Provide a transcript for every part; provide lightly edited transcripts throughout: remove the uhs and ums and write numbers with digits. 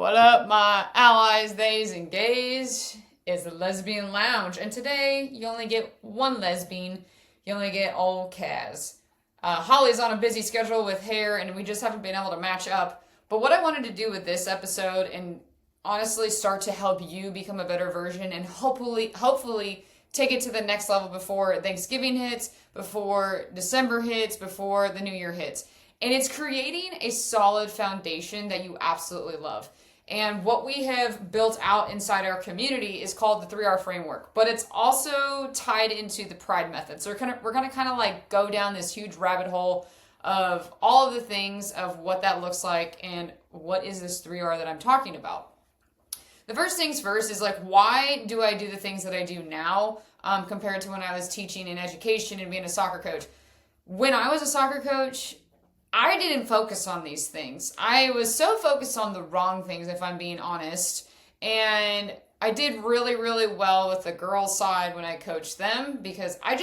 What up, my allies, theys, and gays? It's the Lesbian Lounge, and today you only get one lesbian. You only get old Kaz. Holly's on a busy schedule with hair, and we just haven't been able to match up. But what I wanted to do with this episode, and honestly start to help you become a better version, and hopefully take it to the next level before Thanksgiving hits, before December hits, before the New Year hits. And it's creating a solid foundation that you absolutely love. And what we have built out inside our community is called the 3R framework, but it's also tied into the Pride method. So we're going to kind of like go down this huge rabbit hole of all of the things of what that looks like and what is this 3R that I'm talking about. The first things first is like, why do I do the things that I do now compared to when I was teaching in education and being a soccer coach? When I was a soccer coach, I didn't focus on these things. I was so focused on the wrong things, if I'm being honest. And I did really, really well with the girls' side when I coached them because I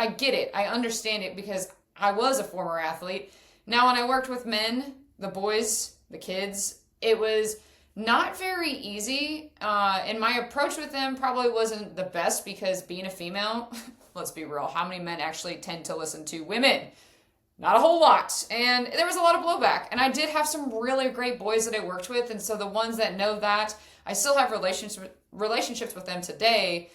get it. I understand it because I was a former athlete. Now, when I worked with men, the boys, the kids, it was not very easy. And my approach with them probably wasn't the best because being a female, let's be real, how many men actually tend to listen to women? Not a whole lot. And there was a lot of blowback. And I did have some really great boys that I worked with. And so the ones that know that, I still have relationships with them today.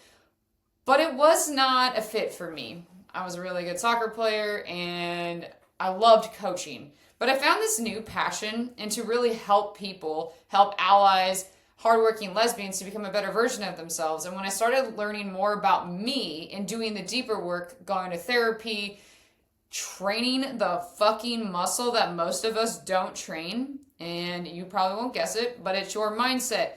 But it was not a fit for me. I was a really good soccer player and I loved coaching. But I found this new passion and to really help people, help allies, hardworking lesbians to become a better version of themselves. And when I started learning more about me and doing the deeper work, going to therapy, training the fucking muscle that most of us don't train, and you probably won't guess it, but it's your mindset.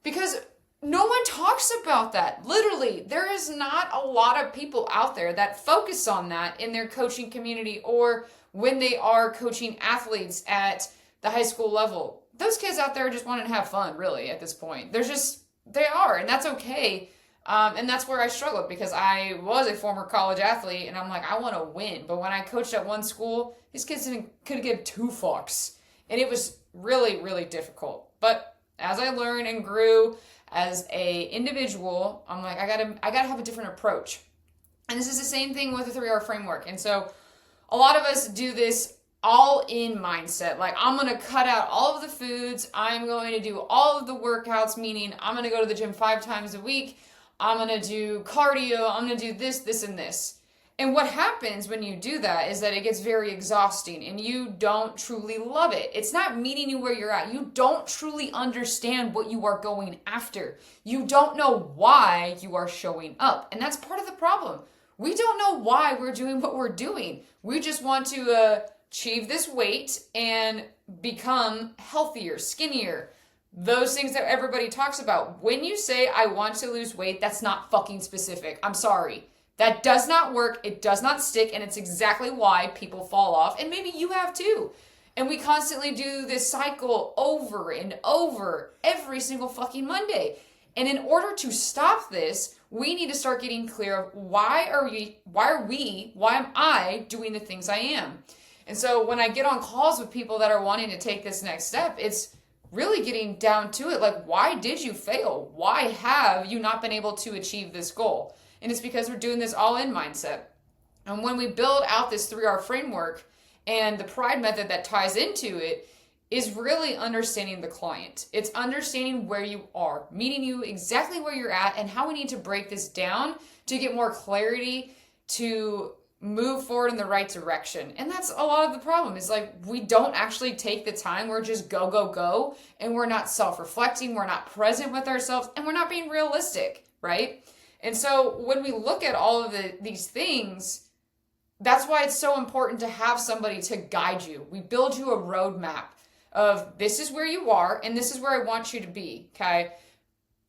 Because no one talks about that. Literally, there is not a lot of people out there that focus on that in their coaching community or when they are coaching athletes at the high school level. Those kids out there just want to have fun, really, at this point. They are, and that's okay. And that's where I struggled because I was a former college athlete and I'm like, I want to win. But when I coached at one school, these kids could give two fucks. And it was really, really difficult. But as I learned and grew as a individual, I'm like, I gotta have a different approach. And this is the same thing with the 3R framework. And so a lot of us do this all-in mindset. Like, I'm going to cut out all of the foods. I'm going to do all of the workouts, meaning I'm going to go to the gym 5 times a week. I'm going to do cardio, I'm going to do this, this, and this. And what happens when you do that is that it gets very exhausting and you don't truly love it. It's not meeting you where you're at. You don't truly understand what you are going after. You don't know why you are showing up. And that's part of the problem. We don't know why we're doing what we're doing. We just want to achieve this weight and become healthier, skinnier. Those things that everybody talks about. When you say, I want to lose weight, that's not fucking specific. I'm sorry. That does not work. It does not stick. And it's exactly why people fall off. And maybe you have too. And we constantly do this cycle over and over every single fucking Monday. And in order to stop this, we need to start getting clear of why am I doing the things I am? And so when I get on calls with people that are wanting to take this next step, it's really getting down to it. Like, why did you fail? Why have you not been able to achieve this goal? And it's because we're doing this all-in mindset. And when we build out this 3R framework and the Pride method that ties into it is really understanding the client. It's understanding where you are, meeting you exactly where you're at and how we need to break this down to get more clarity to move forward in the right direction. And that's a lot of the problem is like, we don't actually take the time. We're just go, go, go. And we're not self-reflecting. We're not present with ourselves and we're not being realistic, right? And so when we look at all of these things, that's why it's so important to have somebody to guide you. We build you a roadmap of this is where you are and this is where I want you to be, okay?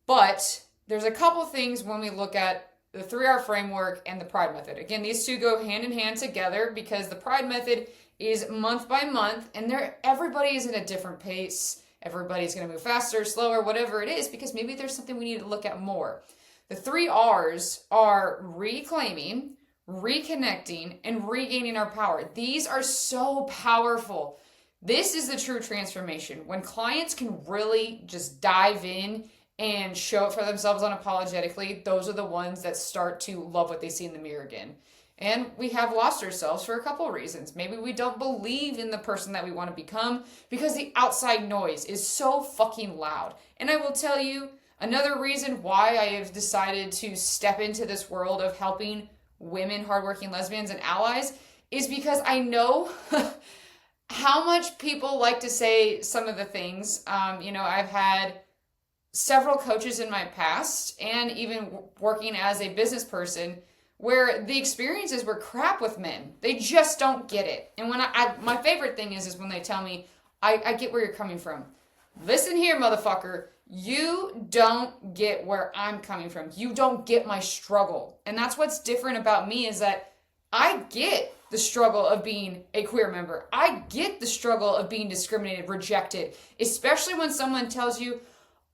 But there's a couple things when we look at the 3R framework and the Pride method. Again, these two go hand in hand together because the Pride method is month by month and everybody is in a different pace. Everybody's going to move faster, slower, whatever it is, because maybe there's something we need to look at more. The 3 R's are reclaiming, reconnecting, and regaining our power. These are so powerful. This is the true transformation. When clients can really just dive in and show it for themselves unapologetically, those are the ones that start to love what they see in the mirror again. And we have lost ourselves for a couple of reasons. Maybe we don't believe in the person that we want to become because the outside noise is so fucking loud. And I will tell you, another reason why I have decided to step into this world of helping women, hardworking lesbians, and allies is because I know how much people like to say some of the things. I've had several coaches in my past and even working as a business person where the experiences were crap with men. They just don't get it. And when my favorite thing is when they tell me, I get where you're coming from. Listen here, motherfucker. You don't get where I'm coming from. You don't get my struggle. And that's what's different about me is that I get the struggle of being a queer member. I get the struggle of being discriminated, rejected, especially when someone tells you,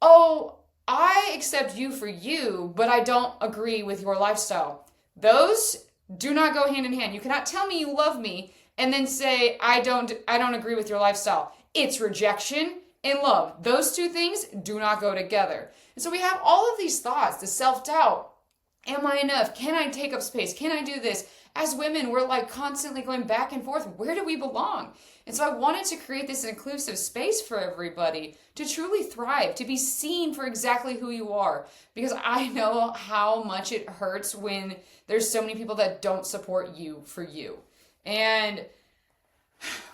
oh, I accept you for you, but I don't agree with your lifestyle. Those do not go hand in hand. You cannot tell me you love me and then say, I don't agree with your lifestyle. It's rejection and love. Those two things do not go together. And so we have all of these thoughts, the self-doubt. Am I enough? Can I take up space? Can I do this? As women, we're like constantly going back and forth. Where do we belong? And so I wanted to create this inclusive space for everybody to truly thrive, to be seen for exactly who you are. Because I know how much it hurts when there's so many people that don't support you for you. And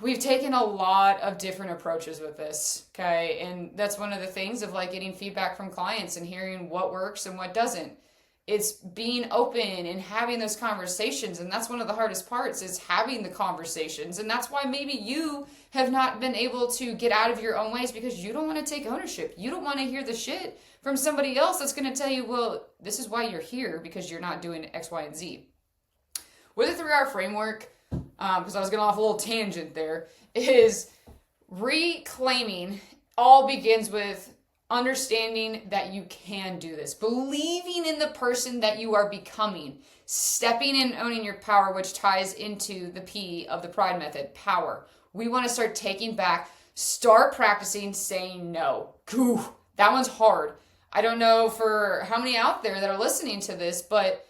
we've taken a lot of different approaches with this, okay? And that's one of the things of like getting feedback from clients and hearing what works and what doesn't. It's being open and having those conversations. And that's one of the hardest parts is having the conversations. And that's why maybe you have not been able to get out of your own ways because you don't want to take ownership. You don't want to hear the shit from somebody else that's going to tell you, well, this is why you're here because you're not doing X, Y, and Z. With the 3R framework, because I was going off a little tangent there, is reclaiming all begins with understanding that you can do this, believing in the person that you are becoming, stepping and owning your power, which ties into the P of the Pride method, power. We want to start taking back, start practicing saying no. Ooh, that one's hard. I don't know for how many out there that are listening to this, but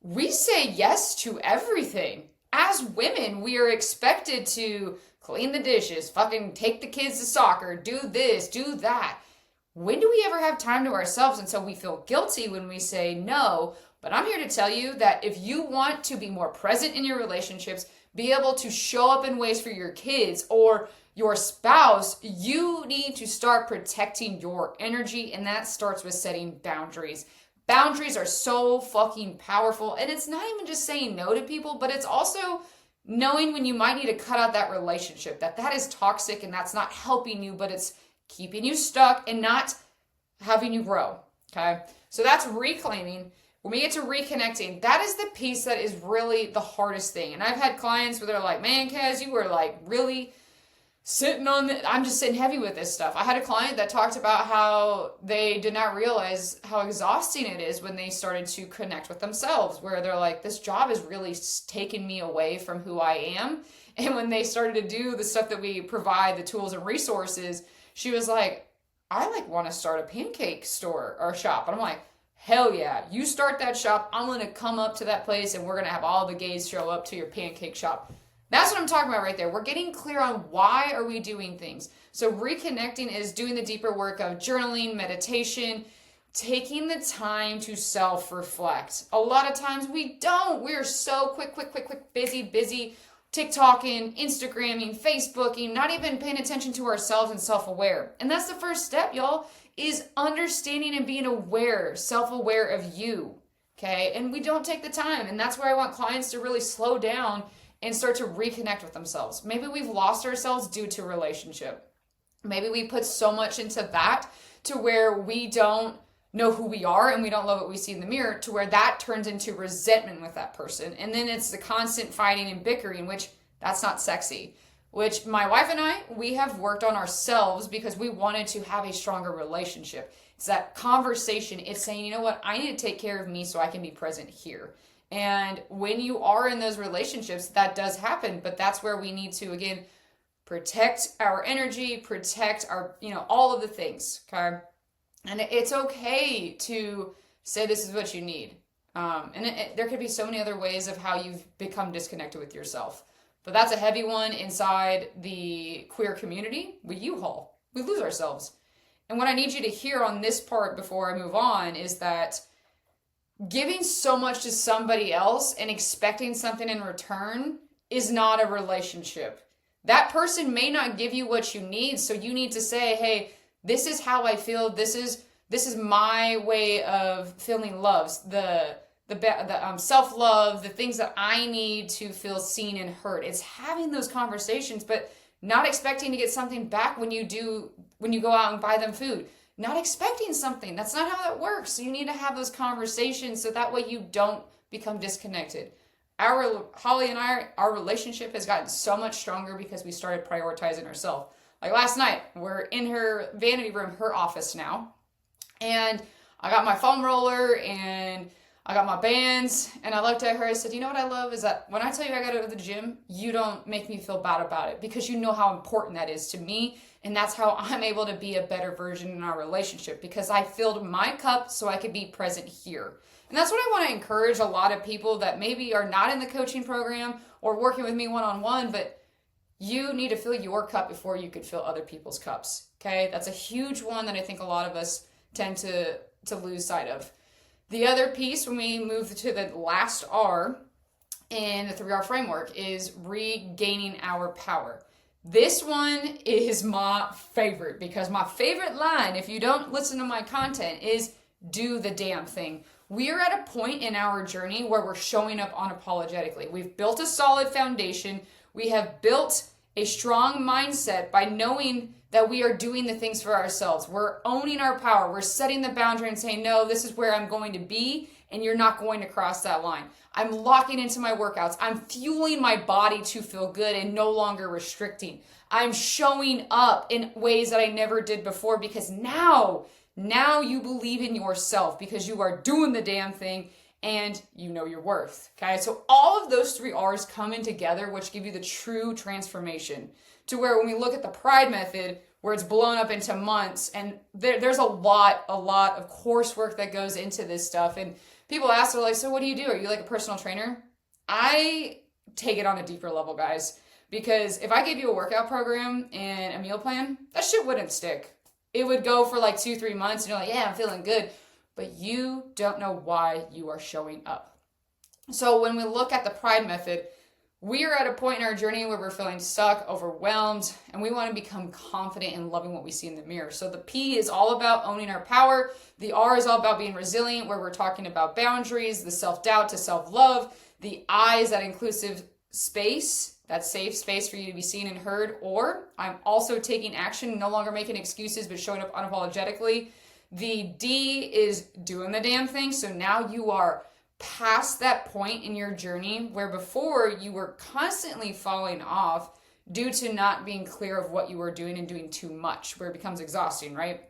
we say yes to everything. As women, we are expected to clean the dishes, fucking take the kids to soccer, do this, do that. When do we ever have time to ourselves until we feel guilty when we say no? But I'm here to tell you that if you want to be more present in your relationships, be able to show up in ways for your kids or your spouse, you need to start protecting your energy, and that starts with setting boundaries. Boundaries are so fucking powerful, and it's not even just saying no to people, but it's also knowing when you might need to cut out that relationship, that is toxic and that's not helping you, but it's keeping you stuck and not having you grow, okay? So that's reclaiming. When we get to reconnecting, that is the piece that is really the hardest thing. And I've had clients where they're like, man, Kaz, you were like really sitting on I'm just sitting heavy with this stuff. I had a client that talked about how they did not realize how exhausting it is when they started to connect with themselves, where they're like, this job is really taking me away from who I am. And when they started to do the stuff that we provide, the tools and resources, she was like, I like want to start a pancake store or shop. And I'm like, hell yeah, you start that shop. I'm going to come up to that place and we're going to have all the gays show up to your pancake shop. That's what I'm talking about right there. We're getting clear on why are we doing things. So reconnecting is doing the deeper work of journaling, meditation, taking the time to self-reflect. A lot of times we don't. We're so quick, busy, TikToking, Instagramming, Facebooking, not even paying attention to ourselves and self-aware. And that's the first step, y'all, is understanding and being aware, self-aware of you, okay? And we don't take the time. And that's where I want clients to really slow down and start to reconnect with themselves. Maybe we've lost ourselves due to relationship. Maybe we put so much into that to where we don't know who we are and we don't love what we see in the mirror, to where that turns into resentment with that person. And then it's the constant fighting and bickering, which that's not sexy. Which my wife and I, we have worked on ourselves because we wanted to have a stronger relationship. It's that conversation. It's saying, you know what, I need to take care of me so I can be present here. And when you are in those relationships, that does happen. But that's where we need to, again, protect our energy, protect our, all of the things, okay? And it's okay to say this is what you need. There could be so many other ways of how you've become disconnected with yourself. But that's a heavy one inside the queer community. We U-Haul. We lose ourselves. And what I need you to hear on this part before I move on is that giving so much to somebody else and expecting something in return is not a relationship. That person may not give you what you need, so you need to say, hey, this is how I feel. This is my way of feeling loves. The self-love, the things that I need to feel seen and heard. It's having those conversations, but not expecting to get something back when you go out and buy them food. Not expecting something. That's not how that works. So you need to have those conversations so that way you don't become disconnected. Holly and our relationship has gotten so much stronger because we started prioritizing ourselves. Like last night, we're in her vanity room, her office now, and I got my foam roller and I got my bands, and I looked at her and I said, you know what I love is that when I tell you I got to go to the gym, you don't make me feel bad about it because you know how important that is to me, and that's how I'm able to be a better version in our relationship because I filled my cup so I could be present here. And that's what I want to encourage a lot of people that maybe are not in the coaching program or working with me one-on-one, but you need to fill your cup before you could fill other people's cups, okay? That's a huge one that I think a lot of us tend to lose sight of. The other piece when we move to the last R in the 3R framework is regaining our power. This one is my favorite because my favorite line, if you don't listen to my content, is do the damn thing. We are at a point in our journey where we're showing up unapologetically. We've built a solid foundation. We have built a strong mindset by knowing that we are doing the things for ourselves. We're owning our power. We're setting the boundary and saying, no, this is where I'm going to be, and you're not going to cross that line. I'm locking into my workouts. I'm fueling my body to feel good and no longer restricting. I'm showing up in ways that I never did before because now you believe in yourself because you are doing the damn thing and you know your worth. Okay, so all of those 3 R's come in together, which give you the true transformation. To where when we look at the Pride method, where it's blown up into months, and there's a lot of coursework that goes into this stuff. And people ask, they're like, so what do? Are you like a personal trainer? I take it on a deeper level, guys. Because if I gave you a workout program and a meal plan, that shit wouldn't stick. It would go for like 2-3 months, and you're like, yeah, I'm feeling good. But you don't know why you are showing up. So when we look at the Pride method, we are at a point in our journey where we're feeling stuck, overwhelmed, and we want to become confident in loving what we see in the mirror. So the P is all about owning our power. The R is all about being resilient, where we're talking about boundaries, the self-doubt to self-love. The I is that inclusive space, that safe space for you to be seen and heard. Or I'm also taking action, no longer making excuses, but showing up unapologetically. The D is doing the damn thing. So now you are past that point in your journey where before you were constantly falling off due to not being clear of what you were doing and doing too much, where it becomes exhausting, right?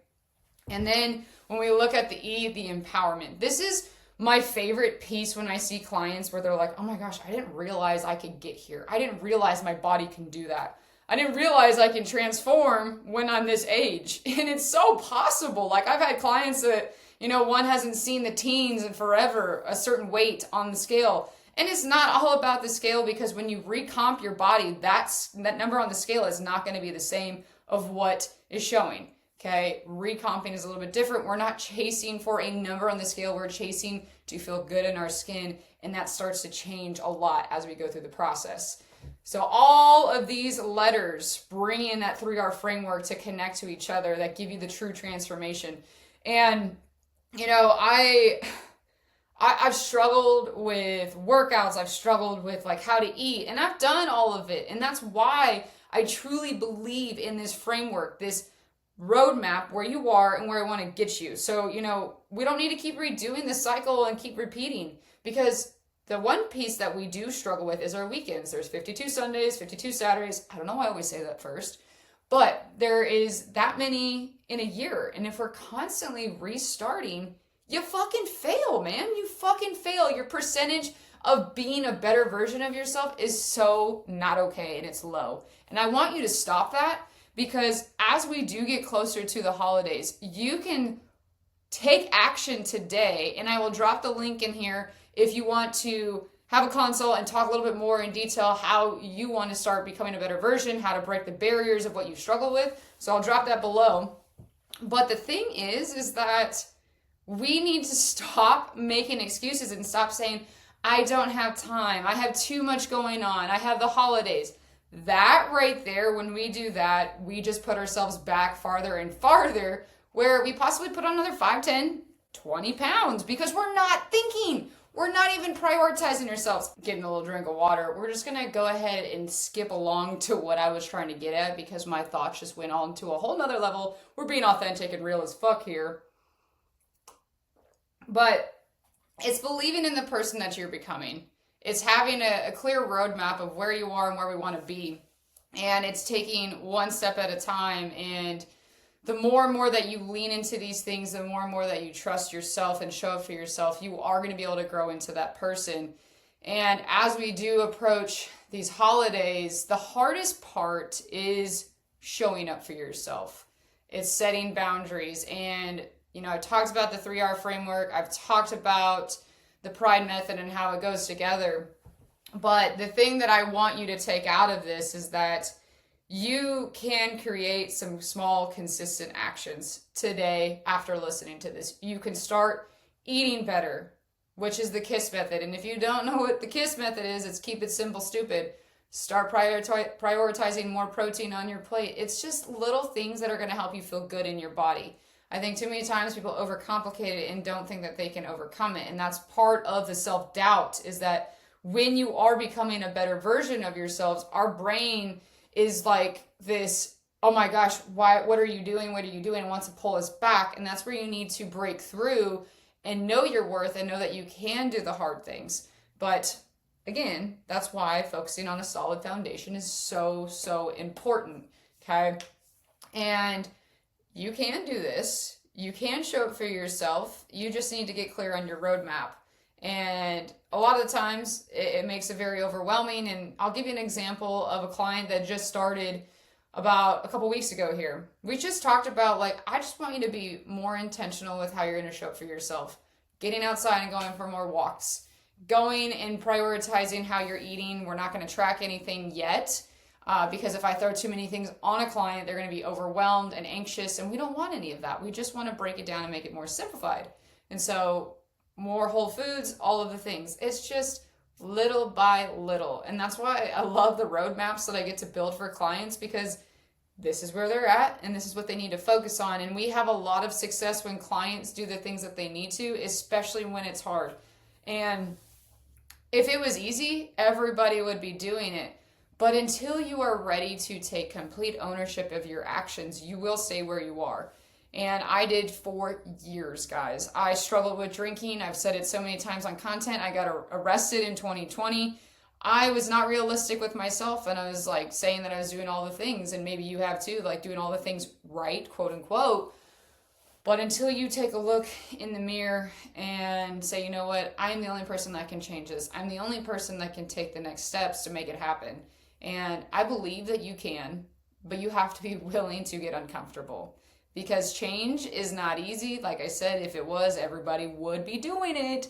And then when we look at the E, the empowerment, this is my favorite piece when I see clients where they're like, oh my gosh, I didn't realize I could get here. I didn't realize my body can do that. I didn't realize I can transform when I'm this age. And it's so possible. Like I've had clients that, one hasn't seen the teens in forever, a certain weight on the scale. And it's not all about the scale because when you recomp your body, that number on the scale is not going to be the same of what is showing. Okay, recomping is a little bit different. We're not chasing for a number on the scale. We're chasing to feel good in our skin. And that starts to change a lot as we go through the process. So all of these letters bring in that 3R framework to connect to each other that give you the true transformation. And I've struggled with workouts. I've struggled with like how to eat, and I've done all of it. And that's why I truly believe in this framework, this roadmap where you are and where I want to get you. So, we don't need to keep redoing the cycle and keep repeating, because the one piece that we do struggle with is our weekends. There's 52 Sundays, 52 Saturdays. I don't know why I always say that first, but there is that many in a year. And if we're constantly restarting, you fucking fail, man. You fucking fail. Your percentage of being a better version of yourself is so not okay, and it's low. And I want you to stop that, because as we do get closer to the holidays, you can take action today, and I will drop the link in here if you want to have a consult and talk a little bit more in detail how you want to start becoming a better version, how to break the barriers of what you struggle with. So I'll drop that below. But the thing is that we need to stop making excuses and stop saying, I don't have time, I have too much going on, I have the holidays. That right there, when we do that, we just put ourselves back farther and farther, where we possibly put on another 5, 10, 20 pounds because we're not thinking. We're not even prioritizing ourselves. Getting a little drink of water. We're just going to go ahead and skip along to what I was trying to get at, because my thoughts just went on to a whole nother level. We're being authentic and real as fuck here. But it's believing in the person that you're becoming. It's having a clear roadmap of where you are and where we want to be. And it's taking one step at a time. And the more and more that you lean into these things, the more and more that you trust yourself and show up for yourself, you are going to be able to grow into that person. And as we do approach these holidays, the hardest part is showing up for yourself. It's setting boundaries. And, I talked about the 3R framework. I've talked about the Pride method and how it goes together. But the thing that I want you to take out of this is that you can create some small, consistent actions today after listening to this. You can start eating better, which is the KISS method. And if you don't know what the KISS method is, it's keep it simple, stupid. Start prioritizing more protein on your plate. It's just little things that are going to help you feel good in your body. I think too many times people overcomplicate it and don't think that they can overcome it. And that's part of the self-doubt, is that when you are becoming a better version of yourselves, our brain is like this, oh my gosh, what are you doing? What are you doing? It wants to pull us back. And that's where you need to break through and know your worth and know that you can do the hard things. But again, that's why focusing on a solid foundation is so, so important. Okay. And you can do this. You can show up for yourself. You just need to get clear on your roadmap. And a lot of the times it makes it very overwhelming. And I'll give you an example of a client that just started about a couple weeks ago here. We just talked about, I just want you to be more intentional with how you're going to show up for yourself. Getting outside and going for more walks. Going and prioritizing how you're eating. We're not going to track anything yet. Because if I throw too many things on a client, they're going to be overwhelmed and anxious. And we don't want any of that. We just want to break it down and make it more simplified. And so more whole foods, all of the things. It's just little by little. And that's why I love the roadmaps that I get to build for clients, because this is where they're at and this is what they need to focus on. And we have a lot of success when clients do the things that they need to, especially when it's hard. And if it was easy, everybody would be doing it. But until you are ready to take complete ownership of your actions, you will stay where you are. And I did for years, guys. I struggled with drinking. I've said it so many times on content. I got arrested in 2020. I was not realistic with myself, and I was saying that I was doing all the things, and maybe you have too, doing all the things right, quote unquote. But until you take a look in the mirror and say, you know what, I am the only person that can change this. I'm the only person that can take the next steps to make it happen. And I believe that you can, but you have to be willing to get uncomfortable, because change is not easy. Like I said, if it was, everybody would be doing it,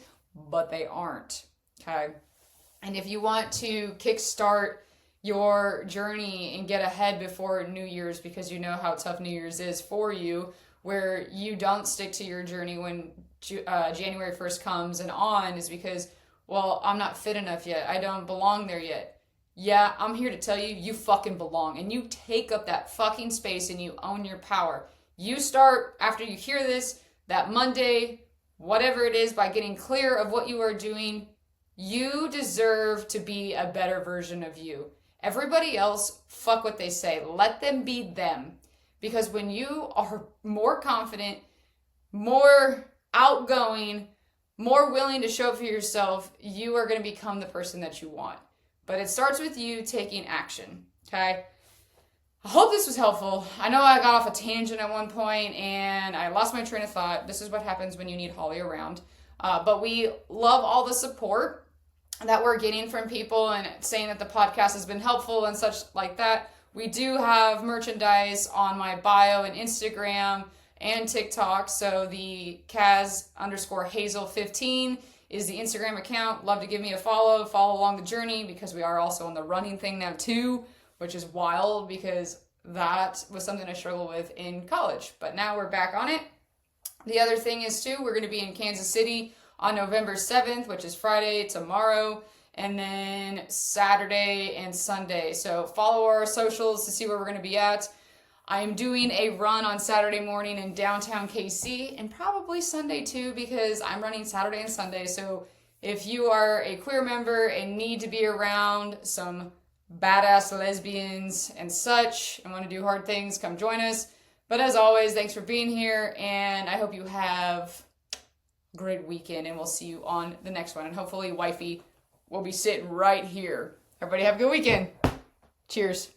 but they aren't. Okay. And if you want to kickstart your journey and get ahead before New Year's, because you know how tough New Year's is for you, where you don't stick to your journey when January 1st comes and on, is because, well, I'm not fit enough yet. I don't belong there yet. Yeah, I'm here to tell you, you fucking belong. And you take up that fucking space and you own your power. You start, after you hear this, that Monday, whatever it is, by getting clear of what you are doing. You deserve to be a better version of you. Everybody else, fuck what they say. Let them be them. Because when you are more confident, more outgoing, more willing to show up for yourself, you are going to become the person that you want. But it starts with you taking action, okay? I hope this was helpful. I know I got off a tangent at one point and I lost my train of thought. This is what happens when you need Holly around. But we love all the support. that we're getting from people and saying that the podcast has been helpful and such like that. We do have merchandise on my bio and Instagram and TikTok. So the Kaz_Hazel15 is the Instagram account. Love to give me a follow along the journey, because we are also on the running thing now too, which is wild because that was something I struggled with in college. But now we're back on it. The other thing is too, we're going to be in Kansas City on November 7th, which is Friday, tomorrow, and then Saturday and Sunday. So follow our socials to see where we're going to be at. I am doing a run on Saturday morning in downtown KC, and probably Sunday too, because I'm running Saturday and Sunday. So if you are a queer member and need to be around some badass lesbians and such and want to do hard things, come join us. But as always, thanks for being here, and I hope you have a great weekend, and we'll see you on the next one. And hopefully wifey will be sitting right here. Everybody have a good weekend. Cheers.